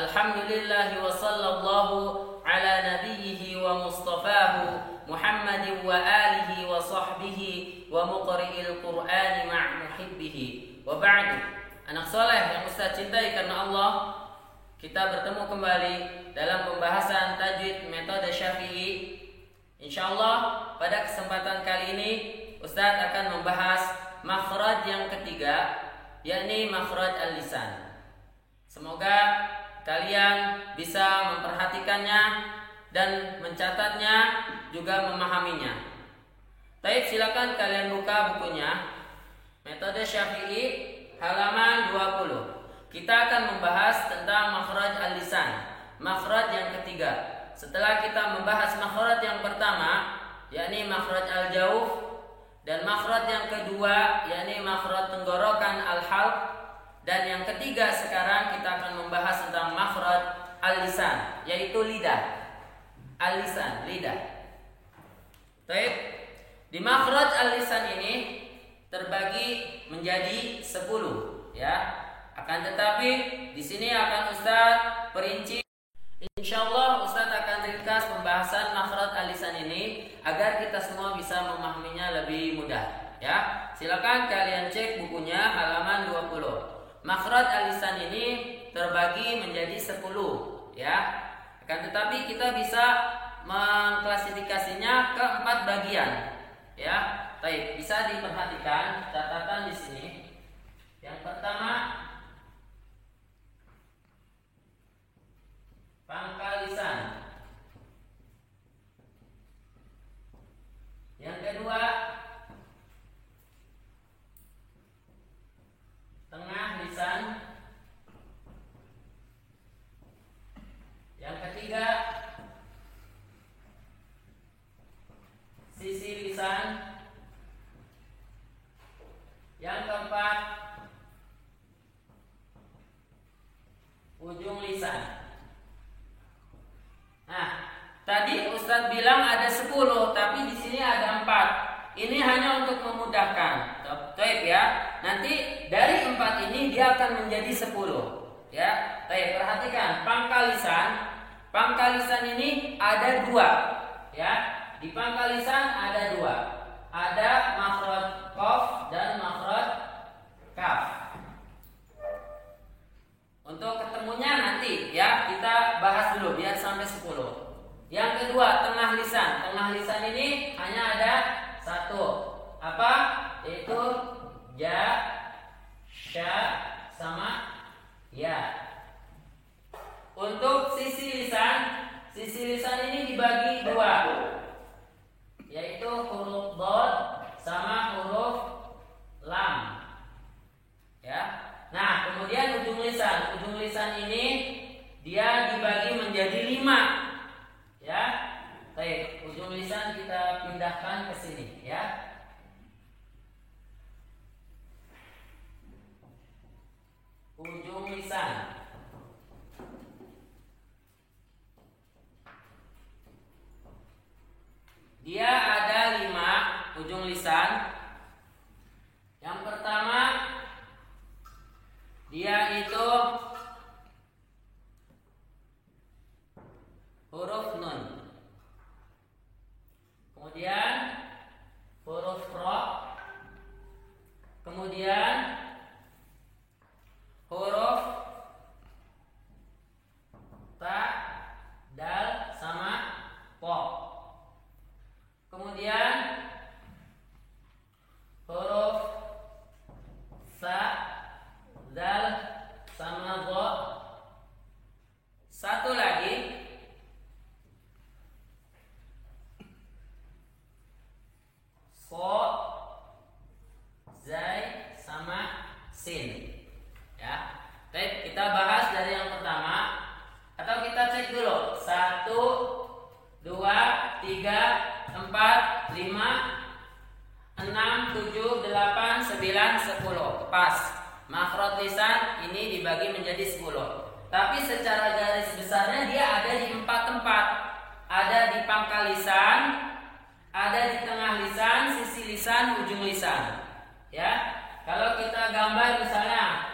Alhamdulillah wa sallallahu ala nabiyhi wa mustafahu Muhammadin wa alihi wa sahbihi wa muqri'il Qur'ani ma' muhibbihi. Wa ba'du. Anak soleh yang Ustaz cintai karena Allah, kita bertemu kembali dalam pembahasan tajwid metode Syafi'i. Insyaallah pada kesempatan kali ini Ustaz akan membahas makhraj yang ketiga, yakni makhraj al-lisan. Semoga kalian bisa memperhatikannya dan mencatatnya, juga memahaminya. Baik, silakan kalian buka bukunya Metode Syafi'i halaman 20. Kita akan membahas tentang makhraj al-lisan, makhraj yang ketiga. Setelah kita membahas makhraj yang pertama, yakni makhraj al-jauf, dan makhraj yang kedua, yakni makhraj tenggorokan al-halq, dan yang ketiga sekarang kita akan membahas tentang makhraj al-lisan, yaitu lidah. Al-lisan, lidah. Baik. Di makhraj al-lisan ini terbagi menjadi 10, ya. Akan tetapi di sini akan Ustaz perinci. Insyaallah Ustaz akan ringkas pembahasan makhraj al-lisan ini agar kita semua bisa memahaminya lebih mudah, ya. Silakan kalian cek bukunya halaman 20. Makhraj al-lisan ini terbagi menjadi 10, ya. Akan tetapi kita bisa mengklasifikasinya ke 4 bagian, ya. Baik, bisa diperhatikan catatan di sini. Yang pertama, pangkal lisan. Yang kedua, tengah lisan. Yang ketiga, sisi lisan. Yang keempat, ujung lisan. Nah, tadi Ustadz bilang ada 10, tapi di sini ada 4. Ini hanya untuk memudahkan. Baik, ya. Nanti dari 4 ini dia akan menjadi 10. Ya, baik, perhatikan pangkal lisan. Pangkal lisan ini ada 2. Ya, di pangkal lisan ada 2. Ada makhraj qaf dan makhraj kaf. Untuk ketemunya nanti, ya, kita bahas dulu biar sampai 10. Yang kedua, tengah lisan. Tengah lisan ini hanya ada 1. Apa? Yaitu ja, sya, sama ya. Untuk sisi lisan ini dibagi 2, yaitu huruf dhad sama huruf lam. Ya. Nah, kemudian ujung lisan. Ujung lisan ini dia dibagi menjadi 5. Ya. Baik, ujung lisan kita pindahkan ke sini, ya. Ujung lisan. Dia ada 5 ujung lisan. Yang pertama, dia itu huruf nun. Kemudian huruf ra. Kemudian huruf ta, dal, sama po. Kemudian huruf sa, dal, sama dha. Satu lagi so, zai, sama sin. Ya. Baik, kita bahas dari yang pertama. Atau kita cek dulu. 1, 2, 3, 4, 5, 6, 7, 8, 9, 10. Pas. Makhraj lisan ini dibagi menjadi 10. Tapi secara garis besarnya dia ada di 4 tempat. Ada di pangkal lisan, ada di tengah lisan, sisi lisan, ujung lisan. Ya. Kalau kita gambar misalnya,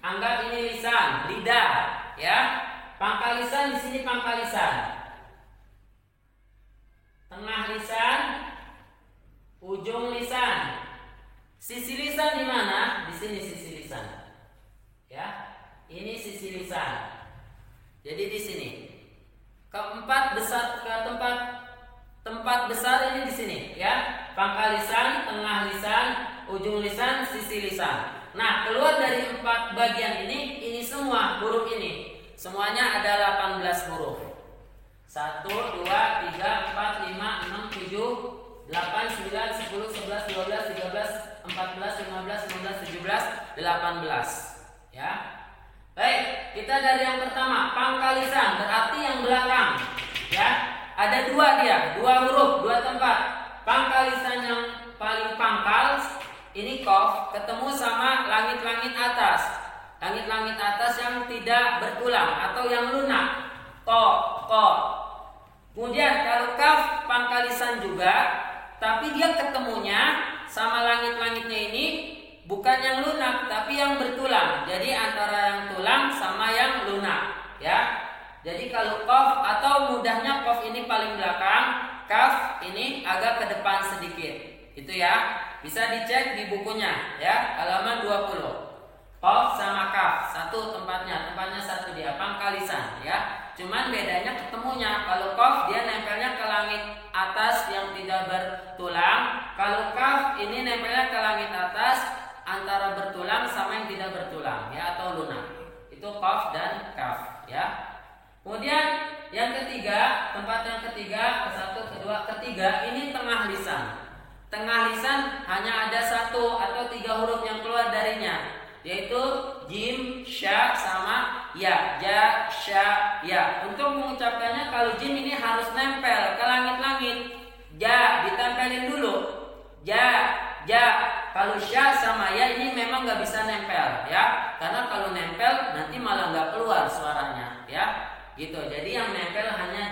anggap ini lisan, lidah, ya. Pangkal lisan di sini pangkal lisan. Tengah lisan, ujung lisan. Sisi lisan di mana? Di sini sisi lisan. Ya, ini sisi lisan. Jadi di sini. Keempat besar ke tempat besar ini di sini, ya. Pangkal lisan, tengah lisan, ujung lisan, sisi lisan. Nah, keluar dari 4 bagian ini semua huruf ini. Semuanya ada 18 huruf. 1, 2, 3, 4, 5, 6, 7, 8, 9, 10, 11, 12, 13, 14, 15, 16, 17, 18. Ya. Baik, kita dari yang pertama, pangkal lisan, berarti yang belakang. Ya. Ada 2 dia, 2 huruf, 2 tempat. Pangkal lisan yang paling pangkal ini qaf ketemu sama langit-langit atas. Langit-langit atas yang tidak bertulang atau yang lunak. Ko. Kemudian kalau kaf pangkal lisan juga, tapi dia ketemunya sama langit-langitnya ini bukan yang lunak tapi yang bertulang. Jadi antara yang tulang sama yang lunak, ya. Jadi kalau qaf atau mudahnya qaf ini paling belakang, kaf ini agak ke depan sedikit. Itu ya. Bisa dicek di bukunya, ya, halaman 20. Qaf sama kaf satu tempatnya satu dia pangkal lisan, ya. Cuman bedanya ketemunya. Kalau qaf dia nempelnya ke langit atas yang tidak bertulang. Kalau kaf ini nempelnya ke langit atas antara bertulang sama yang tidak bertulang, ya, atau lunak. Itu qaf dan kaf, ya. Kemudian yang ketiga, tempat yang ketiga, ke-1, kedua, ketiga, ini tengah lisan. Tengah lisan hanya ada 1 atau 3 huruf yang keluar darinya, yaitu jim, sya, sama ya. Ja, sya, ya. Untuk mengucapkannya kalau jim ini harus nempel ke langit-langit. Ja, ditempelin dulu. Ja. Kalau sya sama ya ini memang nggak bisa nempel, ya. Karena kalau nempel nanti malah nggak keluar suaranya, ya. Gitu. Jadi yang nempel hanya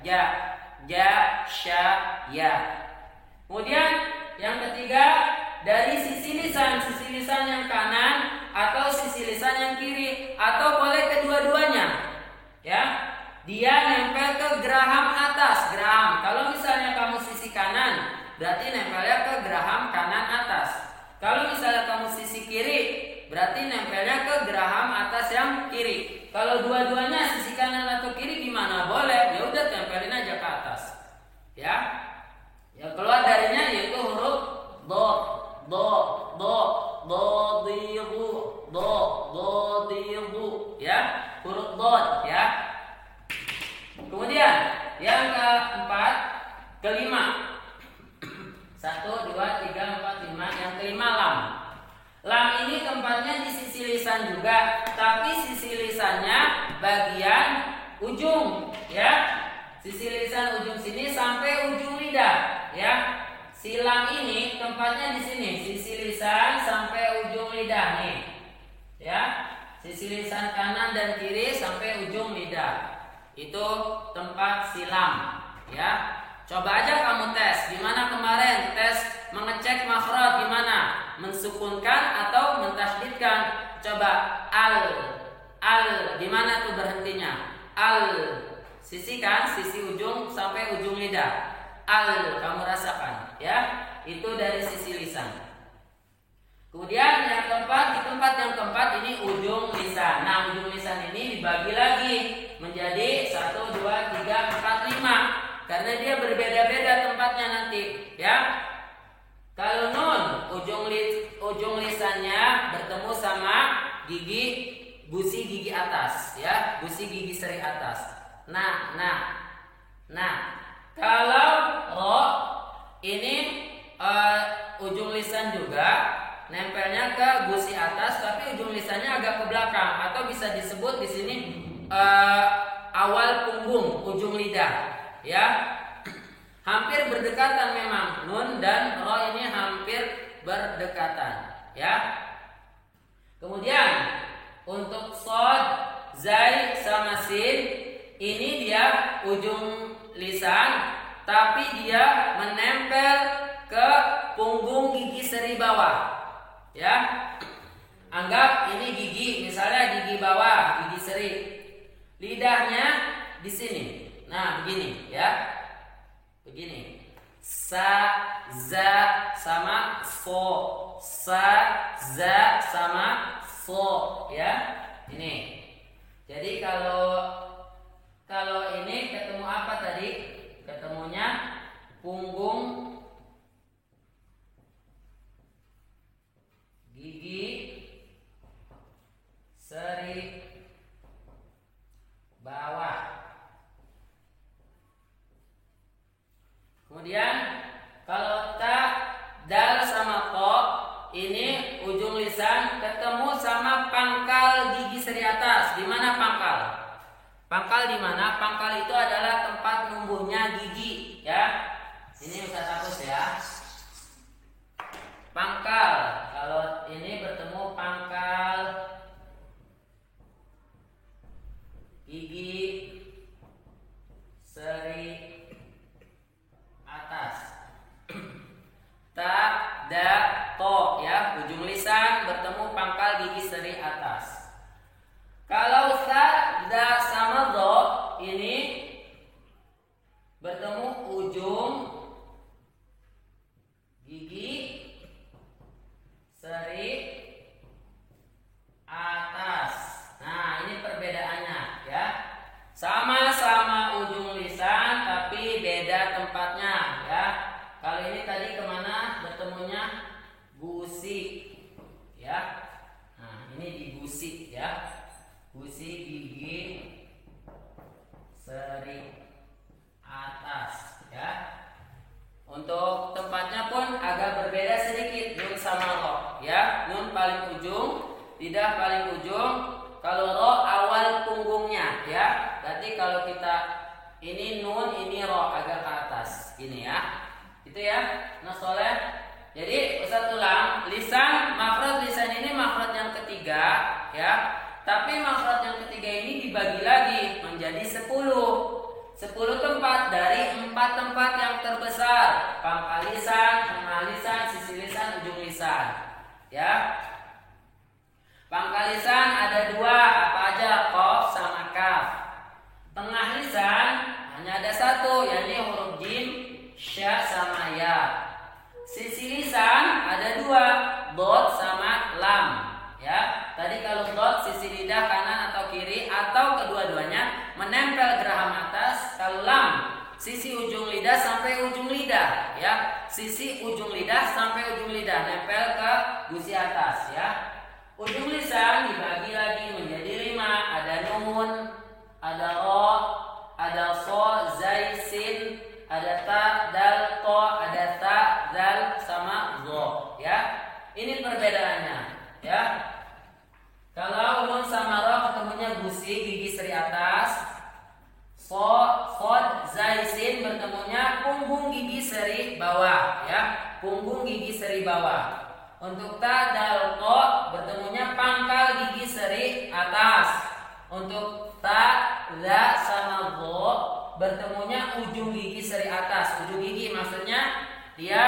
ja, sya, ya. Kemudian yang ketiga, dari sisi lisan yang kanan atau sisi lisan yang kiri atau boleh kedua-duanya, ya. Dia nempel ke geraham atas, geraham. Kalau misalnya kamu sisi kanan, berarti nempelnya ke geraham kanan atas. Kalau misalnya kamu sisi kiri, berarti nempelnya ke geraham atas yang kiri. Kalau dua-duanya sisi kanan atau kiri gimana? Boleh, ya udah tempelin aja ke atas. Ya. Yang keluar darinya yaitu huruf do, ya, huruf dot, ya. Kemudian yang keempat, kelima. 1, 2, 3, 4, 5. Yang kelima lam. Lam ini tempatnya di sisi lisan juga, tapi sisi lisannya bagian ujung, ya. Sisi lisan ujung sini sampai ujung lidah, ya. Si lam ini tempatnya di sini, sisi lisan sampai ujung lidah nih, ya. Sisi lisan kanan dan kiri sampai ujung lidah. Itu tempat silam, ya. Coba aja kamu tes. Gimana kemarin tes mengecek makhraj gimana? Mensukunkan atau mentasydidkan? Coba al gimana tuh berhentinya? Al sisi kan, sisi ujung sampai ujung lidah. Al kamu rasakan, ya. Itu dari sisi lisan. Kemudian yang keempat, di tempat yang keempat ini ujung lisan. Nah, ujung lisan ini dibagi lagi menjadi 1, 2, 3, 4, 5. Karena dia berbeda-beda tempatnya nanti, ya. Kalau nun, ujung lisannya bertemu sama gusi gigi atas, ya, gusi gigi seri atas. Nah. Kalau ro ini ujung lisan juga nempelnya ke gusi atas, tapi ujung lisannya agak ke belakang atau bisa disebut di sini awal punggung, ujung lidah, ya. Hampir berdekatan memang, nun dan ro ini hampir berdekatan, ya. Kemudian untuk shod, zai sama sin ini dia ujung lisan, tapi dia menempel ke punggung gigi seri bawah, ya. Anggap ini gigi, misalnya gigi bawah, gigi seri. lidahnya di sini. Nah, begini ya. Begini. Sa, za sama so. Sa, za sama so ya. Ini. Jadi kalau ini ketemu apa tadi? Ketemunya punggung, gigi, seri bawah. Kemudian kalau ta, dal sama to, ini ujung lisan ketemu sama pangkal gigi seri atas. Di mana pangkal? Pangkal di mana? Pangkal itu adalah tempat numbuhnya gigi, ya. Ini Ustaz hapus ya. Pangkal. Kalau ini bertemu pangkal gigi seri atas. Ta, da, to ya, ujung lisan bertemu pangkal gigi seri atas. Kalau sa, da sama do ini bertemu ujung gigi seri atas. Nah, ini perbedaannya ya. Sama-sama ujung lisan tapi beda tempatnya ya. Kalau ini tadi kemana bertemunya? Gusi ya. Nah, ini di gusi ya. Gusi gigi seri atas ya. Untuk tempatnya pun agak berbeda sedikit, nun sama ro ya. Nun paling ujung, lidah paling ujung. Kalau ro awal punggungnya ya. Berarti kalau kita ini nun, ini ro agak ke atas ini ya. Itu ya, nah soleh. Jadi Ustaz ulang, lisan, makhraj lisan ini makhraj yang ketiga ya. Tapi makhraj yang ketiga ini dibagi lagi menjadi 10 tempat dari 4 tempat yang terbesar. Pangkal lisan, tengah lisan, sisi lisan, ujung lisan ya. Pangkal lisan ada 2, apa aja? Qaf sama kaf. Tengah lisan hanya ada 1, yakni huruf jim, sya sama ya. Sisi lisan ada 2, dot sama lam ya. Tadi kalau dot sisi lidah kanan atau kiri atau kedua-duanya menempel geraham atas. Kalau lam sisi ujung lidah sampai ujung lidah ya. Sisi ujung lidah sampai ujung lidah nempel ke gusi atas ya. Ujung lisan dibagi lagi menjadi 5. Ada nun, ada ro, ada so, zai, sin, ada ta, dal, to, ada ta, dal, sama zo ya. Ini perbedaannya ya. Kalau nun sama ro ketemunya gusi gigi seri atas. So, sod, zai, sin bertemunya punggung gigi seri bawah ya. Punggung gigi seri bawah. Untuk ta, dal, to bertemunya pangkal gigi seri atas. Untuk ta, la sama zo bertemunya ujung gigi seri atas. Ujung gigi maksudnya dia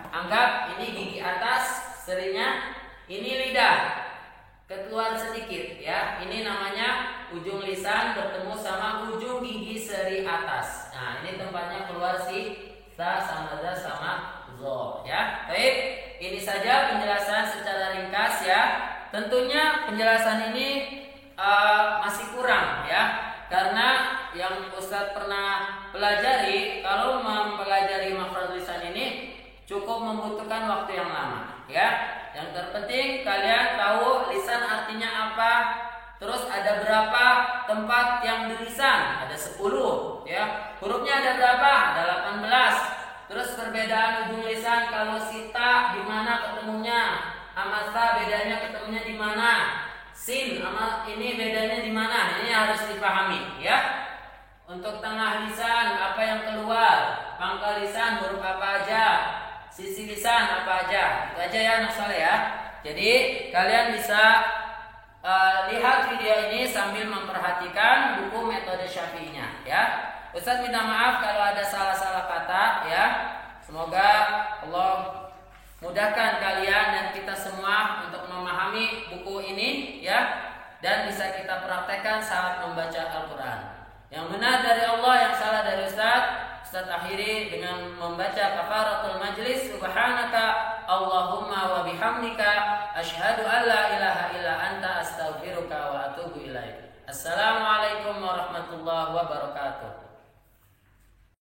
anggap ini gigi atas, serinya ini lidah keluar sedikit ya. Ini namanya ujung lisan bertemu sama ujung gigi seri atas. Nah, ini tempatnya keluar si ta sama za sama zo ya. Baik, ini saja penjelasan secara ringkas ya. Tentunya penjelasan ini masih kurang ya. Karena yang Ustadz pernah pelajari, kalau mempelajari makhraj lisan ini cukup membutuhkan waktu yang lama ya. Yang terpenting kalian tahu lisan artinya apa. Terus ada berapa tempat yang di lisan? Ada 10 ya. Hurufnya ada berapa? Ada 18. Terus perbedaan ujung lisan, kalau sita di mana ketemunya? Amasa bedanya ketemunya di mana? Sin sama ini bedanya di mana? Ini harus dipahami ya. Untuk tengah lisan apa yang keluar? Pangkal lisan huruf apa aja? Sisi lisan apa aja? Itu aja ya anak soleh ya. Jadi kalian bisa lihat video ini sambil memperhatikan buku metode Syafi'inya ya. Ustaz minta maaf kalau ada salah-salah kata ya. Semoga Allah mudahkan kalian dan kita semua untuk memahami buku ini ya. dan bisa kita praktekkan saat membaca Al-Quran. Yang benar dari Allah, yang salah dari Ustaz akhiri dengan membaca kafaratul majlis. Subhanaka Allahumma wa bihamdika asyhadu an la ilaha illa anta astaghfiruka wa atubu ilaik. Assalamualaikum warahmatullahi wabarakatuh.